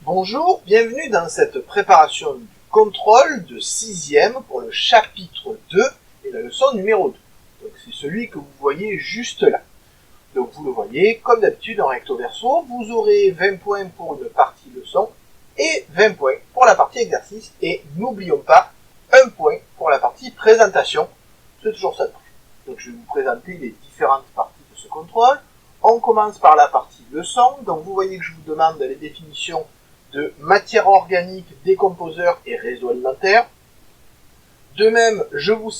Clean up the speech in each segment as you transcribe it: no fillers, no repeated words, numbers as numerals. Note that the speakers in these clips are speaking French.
Bonjour, bienvenue dans cette préparation du contrôle de 6e pour le chapitre 2 et la leçon numéro 2. Donc c'est celui que vous voyez juste là. Donc vous le voyez, comme d'habitude en recto verso, vous aurez 20 points pour une partie leçon et 20 points pour la partie exercice. Et n'oublions pas, 1 point pour la partie présentation. C'est toujours ça. Donc je vais vous présenter les différentes parties de ce contrôle. On commence par la partie leçon. Donc vous voyez que je vous demande les définitions de matière organique, décomposeur et réseau alimentaire. De même, je vous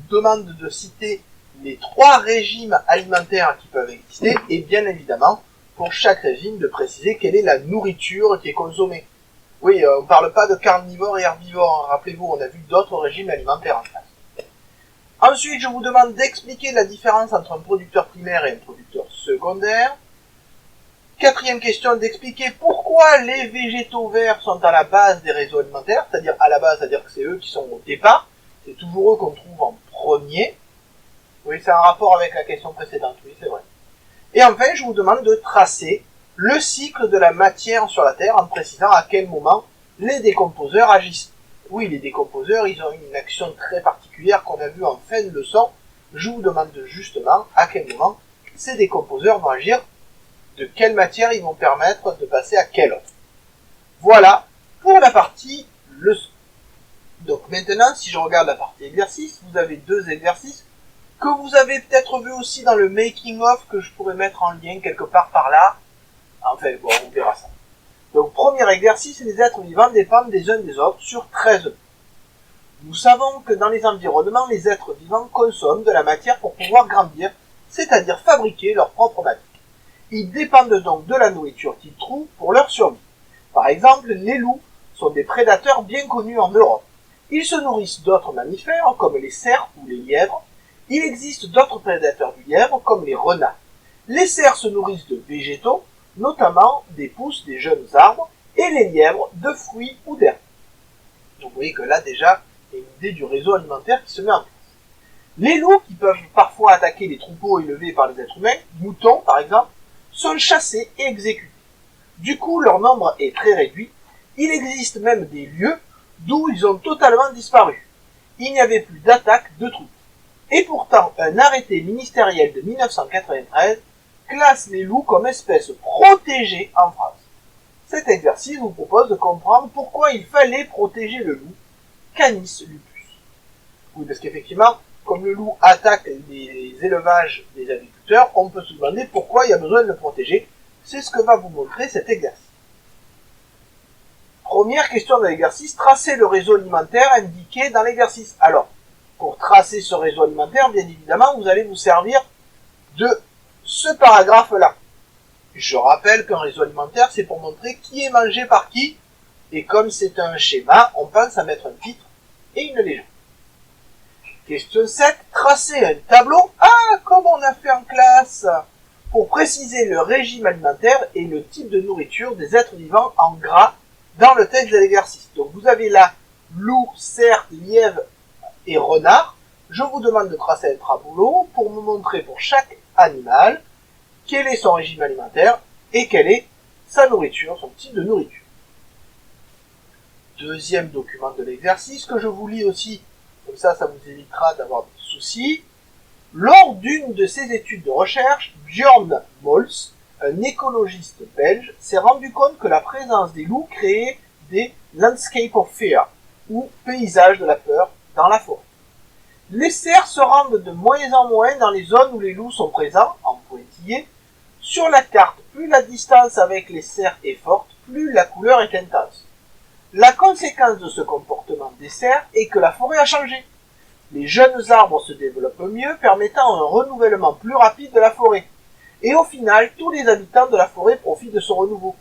demande de citer les 3 régimes alimentaires qui peuvent exister et bien évidemment, pour chaque régime, de préciser quelle est la nourriture qui est consommée. Oui, on ne parle pas de carnivore et herbivore, rappelez-vous, on a vu d'autres régimes alimentaires en face. Ensuite, je vous demande d'expliquer la différence entre un producteur primaire et un producteur secondaire. 4e question, d'expliquer pourquoi les végétaux verts sont à la base des réseaux alimentaires, c'est-à-dire à la base, c'est-à-dire que c'est eux qui sont au départ, c'est toujours eux qu'on trouve en premier. Oui, c'est un rapport avec la question précédente, oui, c'est vrai. Et enfin, je vous demande de tracer le cycle de la matière sur la Terre en précisant à quel moment les décomposeurs agissent. Oui, les décomposeurs, ils ont une action très particulière qu'on a vue en fin de leçon. Je vous demande justement à quel moment ces décomposeurs vont agir, de quelle matière ils vont permettre de passer à quelle autre. Voilà pour la partie leçon. Donc maintenant, si je regarde la partie exercice, vous avez 2 exercices que vous avez peut-être vu aussi dans le making of que je pourrais mettre en lien quelque part par là. Enfin, bon, on verra ça. Donc, premier exercice, les êtres vivants dépendent des uns des autres sur 13 points. Nous savons que dans les environnements, les êtres vivants consomment de la matière pour pouvoir grandir, c'est-à-dire fabriquer leur propre matière. Ils dépendent donc de la nourriture qu'ils trouvent pour leur survie. Par exemple, les loups sont des prédateurs bien connus en Europe. Ils se nourrissent d'autres mammifères, comme les cerfs ou les lièvres. Il existe d'autres prédateurs du lièvre, comme les renards. Les cerfs se nourrissent de végétaux, notamment des pousses des jeunes arbres, et les lièvres de fruits ou d'herbes. Donc vous voyez que là déjà, il y a une idée du réseau alimentaire qui se met en place. Les loups, qui peuvent parfois attaquer les troupeaux élevés par les êtres humains, moutons par exemple, sont chassés et exécutés. Du coup, leur nombre est très réduit. Il existe même des lieux d'où ils ont totalement disparu. Il n'y avait plus d'attaque de troupes. Et pourtant, un arrêté ministériel de 1993 classe les loups comme espèces protégées en France. Cet exercice vous propose de comprendre pourquoi il fallait protéger le loup, Canis lupus. Oui, parce qu'effectivement, comme le loup attaque les élevages des agriculteurs, on peut se demander pourquoi il y a besoin de le protéger. C'est ce que va vous montrer cet exercice. Première question de l'exercice, tracer le réseau alimentaire indiqué dans l'exercice. Alors, pour tracer ce réseau alimentaire, bien évidemment, vous allez vous servir de ce paragraphe-là. Je rappelle qu'un réseau alimentaire, c'est pour montrer qui est mangé par qui, et comme c'est un schéma, on pense à mettre un titre et une légende. Question 7, tracer un tableau, comme on a fait en classe, pour préciser le régime alimentaire et le type de nourriture des êtres vivants en gras dans le texte de l'exercice. Donc vous avez là loup, cerf, lièvre et renard. Je vous demande de tracer un tableau pour me montrer pour chaque animal quel est son régime alimentaire et quelle est sa nourriture, son type de nourriture. Deuxième document de l'exercice que je vous lis aussi, comme ça vous évitera d'avoir des soucis. Lors d'une de ses études de recherche, Björn Moltz, un écologiste belge, s'est rendu compte que la présence des loups créait des landscape of fear, ou paysages de la peur, dans la forêt. Les cerfs se rendent de moins en moins dans les zones où les loups sont présents, en pointillés. Sur la carte, plus la distance avec les cerfs est forte, plus la couleur est intense. La conséquence de ce comportement des cerfs est que la forêt a changé. Les jeunes arbres se développent mieux, permettant un renouvellement plus rapide de la forêt. Et au final, tous les habitants de la forêt profitent de ce renouveau.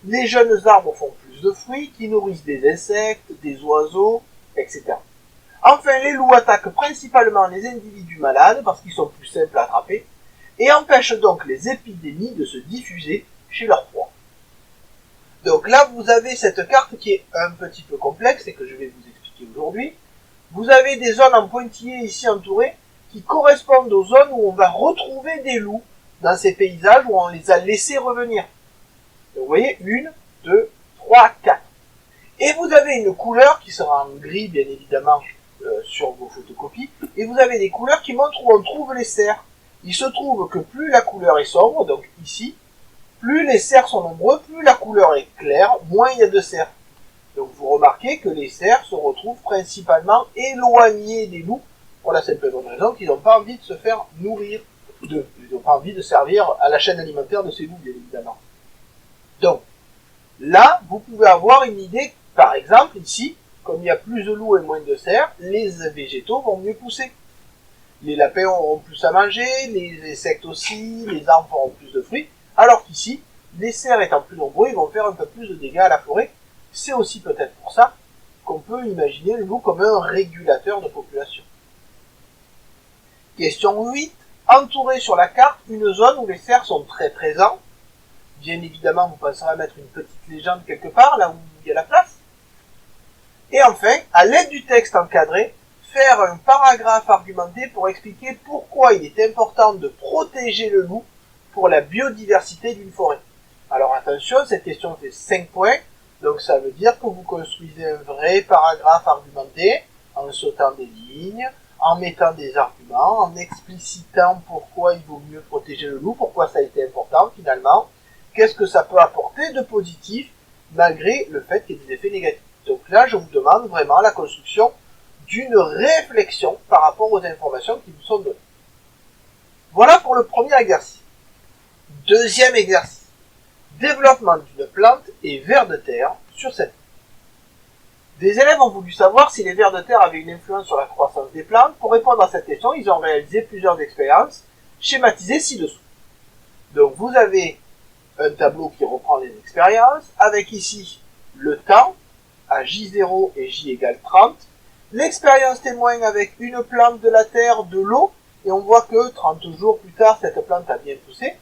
Les jeunes arbres font plus de fruits qui nourrissent des insectes, des oiseaux, etc. Enfin, les loups attaquent principalement les individus malades parce qu'ils sont plus simples à attraper et empêchent donc les épidémies de se diffuser chez leurs proies. Donc là, vous avez cette carte qui est un petit peu complexe et que je vais vous expliquer aujourd'hui. Vous avez des zones en pointillés ici entourées qui correspondent aux zones où on va retrouver des loups dans ces paysages où on les a laissés revenir. Donc vous voyez, 1, 2, 3, avez une couleur qui sera en gris, bien évidemment, sur vos photocopies, et vous avez des couleurs qui montrent où on trouve les cerfs. Il se trouve que plus la couleur est sombre, donc ici, plus les cerfs sont nombreux, plus la couleur est claire, moins il y a de cerfs. Donc vous remarquez que les cerfs se retrouvent principalement éloignés des loups, pour la simple et bonne raison qu'ils n'ont pas envie de se faire nourrir, ils n'ont pas envie de servir à la chaîne alimentaire de ces loups, bien évidemment. Donc, là, vous pouvez avoir une idée, par exemple, ici, comme il y a plus de loups et moins de cerfs, les végétaux vont mieux pousser. Les lapins auront plus à manger, les insectes aussi, les arbres feront plus de fruits, alors qu'ici, les cerfs étant plus nombreux, ils vont faire un peu plus de dégâts à la forêt. C'est aussi peut-être pour ça qu'on peut imaginer le loup comme un régulateur de population. Question 8. Entourer sur la carte une zone où les cerfs sont très présents. Bien évidemment, vous penserez à mettre une petite légende quelque part, là où il y a la place. Et enfin, à l'aide du texte encadré, faire un paragraphe argumenté pour expliquer pourquoi il est important de protéger le loup pour la biodiversité d'une forêt. Alors attention, cette question fait 5 points, donc ça veut dire que vous construisez un vrai paragraphe argumenté en sautant des lignes, en mettant des arguments, en explicitant pourquoi il vaut mieux protéger le loup, pourquoi ça a été important finalement, qu'est-ce que ça peut apporter de positif malgré le fait qu'il y ait des effets négatifs. Donc là, je vous demande vraiment la construction d'une réflexion par rapport aux informations qui vous sont données. Voilà pour le premier exercice. Deuxième exercice. Développement d'une plante et vers de terre sur cette. Des élèves ont voulu savoir si les vers de terre avaient une influence sur la croissance des plantes. Pour répondre à cette question, ils ont réalisé plusieurs expériences schématisées ci-dessous. Donc vous avez un tableau qui reprend les expériences, avec ici le temps, à J0 et J égale 30, l'expérience témoin avec une plante, de la terre, de l'eau, et on voit que 30 jours plus tard, cette plante a bien poussé.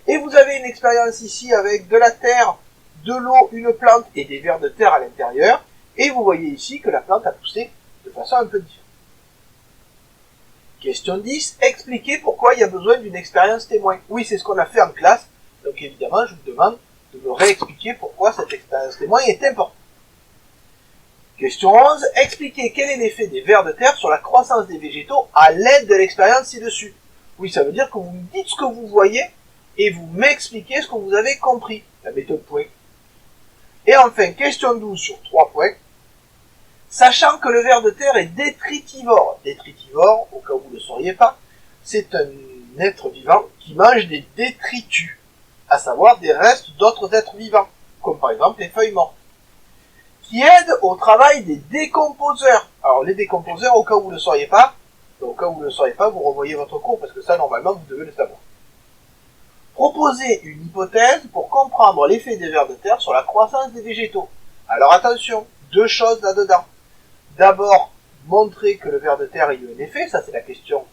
Et vous avez une expérience ici avec de la terre, de l'eau, une plante et des vers de terre à l'intérieur, et vous voyez ici que la plante a poussé de façon un peu différente. Question 10, expliquez pourquoi il y a besoin d'une expérience témoin. Oui, c'est ce qu'on a fait en classe, donc évidemment, je vous demande de me réexpliquer pourquoi cette expérience témoin est importante. Question 11, expliquez quel est l'effet des vers de terre sur la croissance des végétaux à l'aide de l'expérience ci-dessus. Oui, ça veut dire que vous me dites ce que vous voyez et vous m'expliquez ce que vous avez compris, la méthode point. Et enfin, question 12 sur 3 points. Sachant que le ver de terre est détritivore, au cas où vous ne le sauriez pas, c'est un être vivant qui mange des détritus, à savoir des restes d'autres êtres vivants, comme par exemple les feuilles mortes, qui aide au travail des décomposeurs. Alors les décomposeurs, au cas où vous ne le sauriez pas, vous revoyez votre cours parce que ça normalement vous devez le savoir. Proposez une hypothèse pour comprendre l'effet des vers de terre sur la croissance des végétaux. Alors attention, 2 choses là-dedans. D'abord, montrer que le ver de terre a eu un effet, ça c'est la question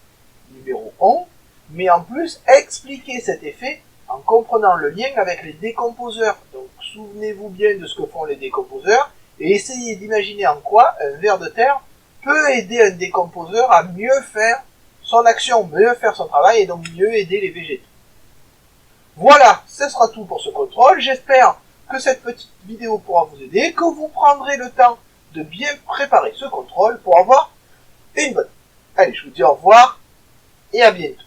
numéro 1, mais en plus expliquer cet effet en comprenant le lien avec les décomposeurs. Donc souvenez-vous bien de ce que font les décomposeurs et essayez d'imaginer en quoi un ver de terre peut aider un décomposeur à mieux faire son action, mieux faire son travail et donc mieux aider les végétaux. Voilà, ce sera tout pour ce contrôle. J'espère que cette petite vidéo pourra vous aider, que vous prendrez le temps de bien préparer ce contrôle pour avoir une bonne. Allez, je vous dis au revoir et à bientôt.